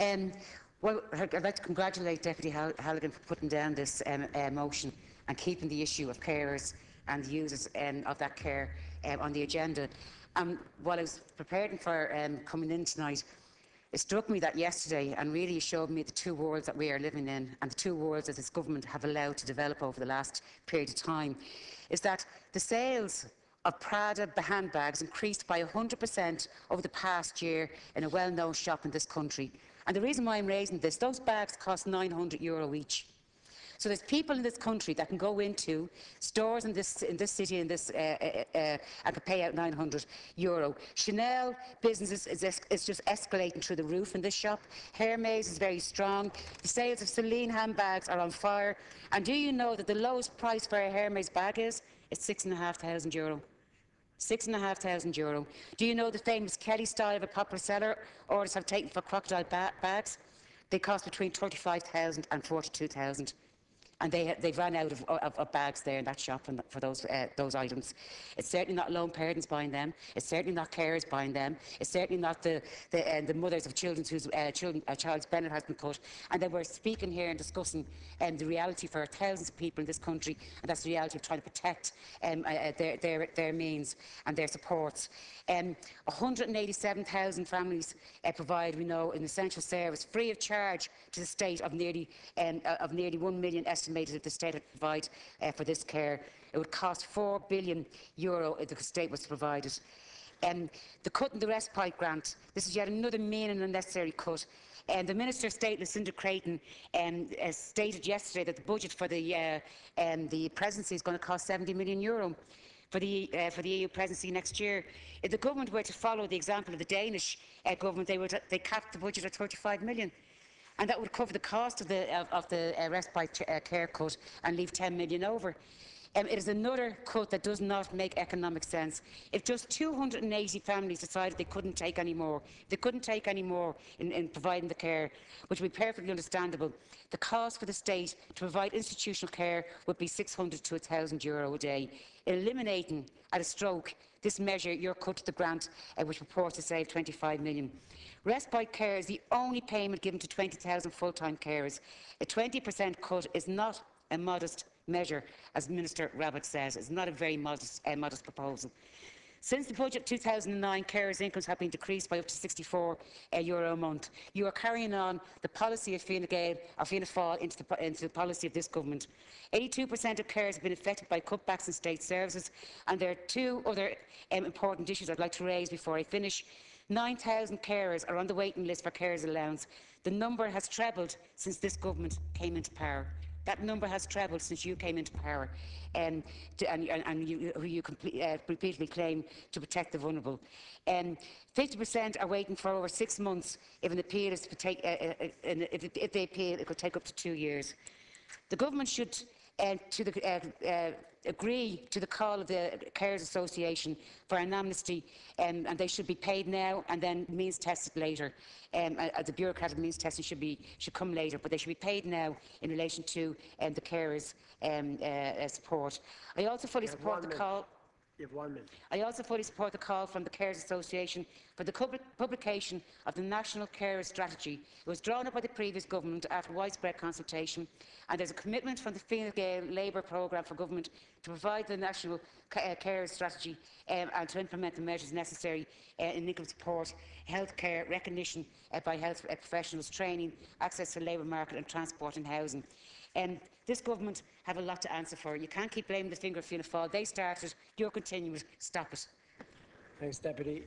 Um, well, I'd like to congratulate Deputy Halligan for putting down this motion and keeping the issue of carers and the users of that care on the agenda. While I was preparing for coming in tonight, it struck me that yesterday, and really showed me the two worlds that we are living in, and the two worlds that this government have allowed to develop over the last period of time, is that the sales of Prada handbags increased by 100% over the past year in a well-known shop in this country. And the reason why I'm raising this, those bags cost €900 each. So there's people in this country that can go into stores in this city and can pay out €900. Chanel business is just escalating through the roof in this shop. Hermes is very strong. The sales of Celine handbags are on fire. And do you know that the lowest price for a Hermes bag is €6,500? €6,500. Do you know the famous Kelly style of a popular seller orders have taken for crocodile bags? They cost between 35,000 and 42,000. And they've run out of bags there in that shop for those items. It's certainly not lone parents buying them. It's certainly not carers buying them. It's certainly not the mothers of children whose child's benefit has been cut. And then we're speaking here and discussing the reality for thousands of people in this country, and that's the reality of trying to protect their means and their supports. 187,000 families provide, we know, an essential service free of charge to the state of nearly 1 million estimated if the state had to provide for this care. It would cost €4 billion if the state was to provide it. The cut in the respite grant, this is yet another mean and unnecessary cut. The Minister of State, Lucinda Creighton, stated yesterday that the budget for the presidency is going to cost €70 million for the EU presidency next year. If the government were to follow the example of the Danish government, they capped the budget at €35 million. And that would cover the cost of the respite care cut and leave €10 million over. It is another cut that does not make economic sense. If just 280 families decided they couldn't take any more, in providing the care, which would be perfectly understandable, the cost for the state to provide institutional care would be €600 to €1,000 a day. Eliminating at a stroke this measure, your cut to the grant, which purports to save €25 million. Respite care is the only payment given to 20,000 full-time carers. A 20% cut is not a modest measure, as Minister Rabbitte says. It's not a very modest proposal. Since the budget of 2009, carers' incomes have been decreased by up to €64 a month. You are carrying on the policy of Fianna Fáil into the policy of this government. 82% of carers have been affected by cutbacks in state services, and there are two other important issues I'd like to raise before I finish. 9,000 carers are on the waiting list for carers allowance. The number has trebled since this government came into power. That number has trebled since you came into power, and you repeatedly claim to protect the vulnerable. 50% are waiting for over 6 months. If an appeal is to take, if they appeal, it could take up to 2 years. The government should agree to the call of the Carers Association for an amnesty, and they should be paid now and then means tested later. The bureaucratic means testing should come later, but they should be paid now in relation to the carers' support. I also fully support the call. You have 1 minute. I also fully support the call from the Carers Association for the publication of the National Carers Strategy. It was drawn up by the previous government after widespread consultation, and there is a commitment from the Fine Gael Labour programme for government to provide the National Carers Strategy and to implement the measures necessary in income support, health care, recognition by health professionals, training, access to the labour market and transport and housing. This government have a lot to answer for. You can't keep blaming the finger of Fianna Fáil. They started, you're continuing. Stop it. Thanks, Deputy.